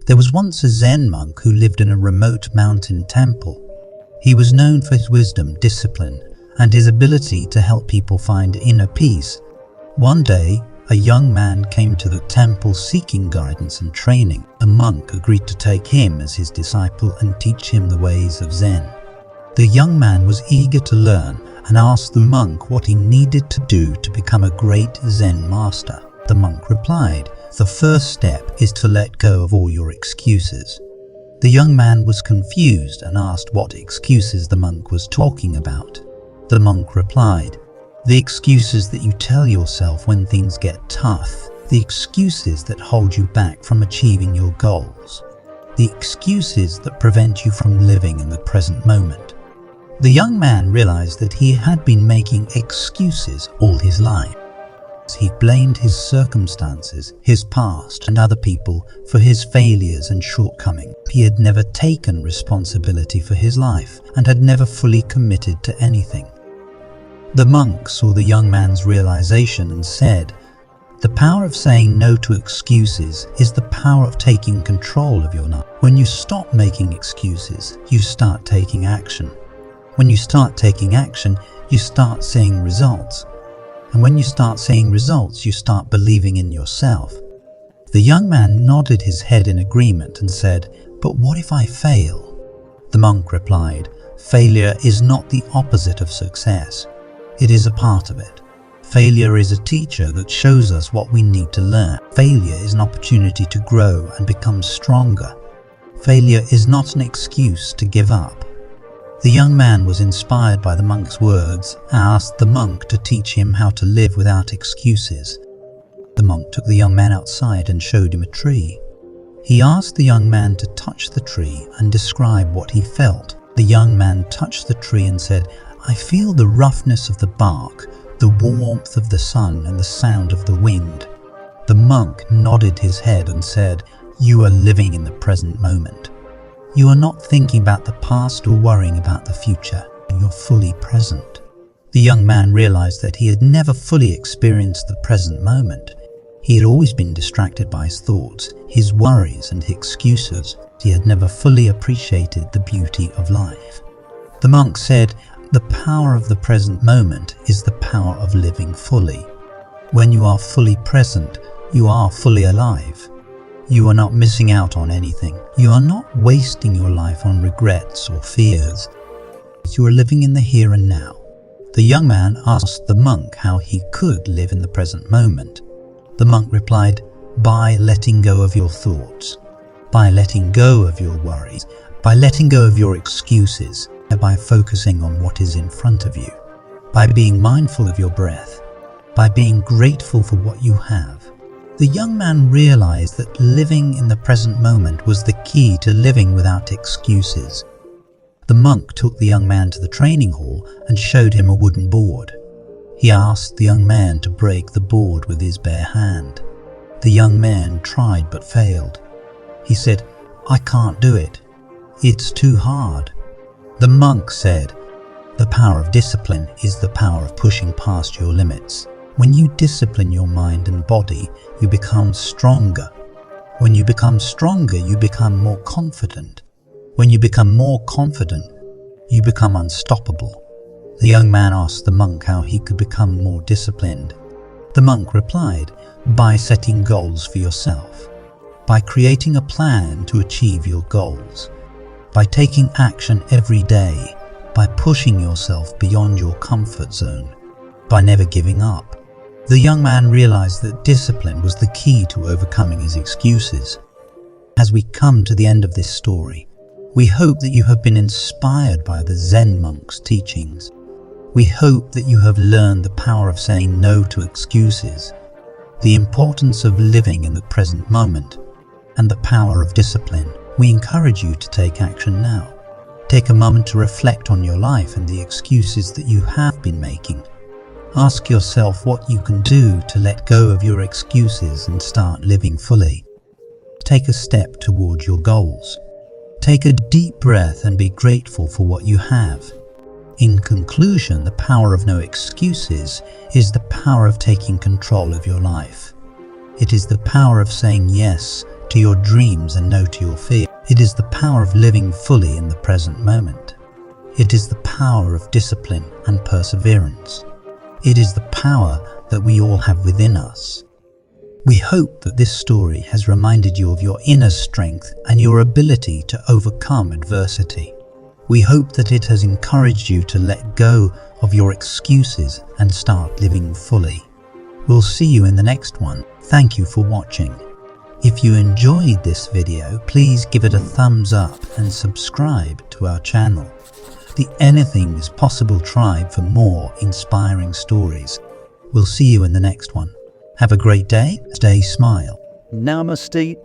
There was once a Zen monk who lived in a remote mountain temple. He was known for his wisdom, discipline, and his ability to help people find inner peace. One day, a young man came to the temple seeking guidance and training. The monk agreed to take him as his disciple and teach him the ways of Zen. The young man was eager to learn and asked the monk what he needed to do to become a great Zen master. The monk replied, "The first step is to let go of all your excuses." The young man was confused and asked what excuses the monk was talking about. The monk replied, "The excuses that you tell yourself when things get tough, the excuses that hold you back from achieving your goals, the excuses that prevent you from living in the present moment." The young man realized that he had been making excuses all his life. He blamed his circumstances, his past, and other people for his failures and shortcomings. He had never taken responsibility for his life and had never fully committed to anything. The monk saw the young man's realization and said, "The power of saying no to excuses is the power of taking control of your life. When you stop making excuses, you start taking action. When you start taking action, you start seeing results. And when you start seeing results, you start believing in yourself." The young man nodded his head in agreement and said, "But what if I fail?" The monk replied, "Failure is not the opposite of success. It is a part of it. Failure is a teacher that shows us what we need to learn. Failure is an opportunity to grow and become stronger. Failure is not an excuse to give up." The young man was inspired by the monk's words and asked the monk to teach him how to live without excuses. The monk took the young man outside and showed him a tree. He asked the young man to touch the tree and describe what he felt. The young man touched the tree and said, "I feel the roughness of the bark, the warmth of the sun, and the sound of the wind." The monk nodded his head and said, "You are living in the present moment. You are not thinking about the past or worrying about the future. You're fully present." The young man realized that he had never fully experienced the present moment. He had always been distracted by his thoughts, his worries, and excuses. He had never fully appreciated the beauty of life. The monk said, "The power of the present moment is the power of living fully. When you are fully present, you are fully alive. You are not missing out on anything. You are not wasting your life on regrets or fears. You are living in the here and now." The young man asked the monk how he could live in the present moment. The monk replied, "By letting go of your thoughts, by letting go of your worries, by letting go of your excuses, by focusing on what is in front of you, by being mindful of your breath, by being grateful for what you have." The young man realized that living in the present moment was the key to living without excuses. The monk took the young man to the training hall and showed him a wooden board. He asked the young man to break the board with his bare hand. The young man tried but failed. He said, "I can't do it. It's too hard." The monk said, "The power of discipline is the power of pushing past your limits. When you discipline your mind and body, you become stronger. When you become stronger, you become more confident. When you become more confident, you become unstoppable." The young man asked the monk how he could become more disciplined. The monk replied, "By setting goals for yourself, by creating a plan to achieve your goals, by taking action every day, by pushing yourself beyond your comfort zone, by never giving up." The young man realized that discipline was the key to overcoming his excuses. As we come to the end of this story, we hope that you have been inspired by the Zen monk's teachings. We hope that you have learned the power of saying no to excuses, the importance of living in the present moment, and the power of discipline. We encourage you to take action now. Take a moment to reflect on your life and the excuses that you have been making. Ask yourself what you can do to let go of your excuses and start living fully. Take a step towards your goals. Take a deep breath and be grateful for what you have. In conclusion, the power of no excuses is the power of taking control of your life. It is the power of saying yes to your dreams and no to your fear. It is the power of living fully in the present moment. It is the power of discipline and perseverance. It is the power that we all have within us. We hope that this story has reminded you of your inner strength and your ability to overcome adversity. We hope that it has encouraged you to let go of your excuses and start living fully. We'll see you in the next one. Thank you for watching. If you enjoyed this video, please give it a thumbs up and subscribe to our channel. The Anything is Possible tribe for more inspiring stories. We'll see you in the next one. Have a great day. Stay smile. Namaste.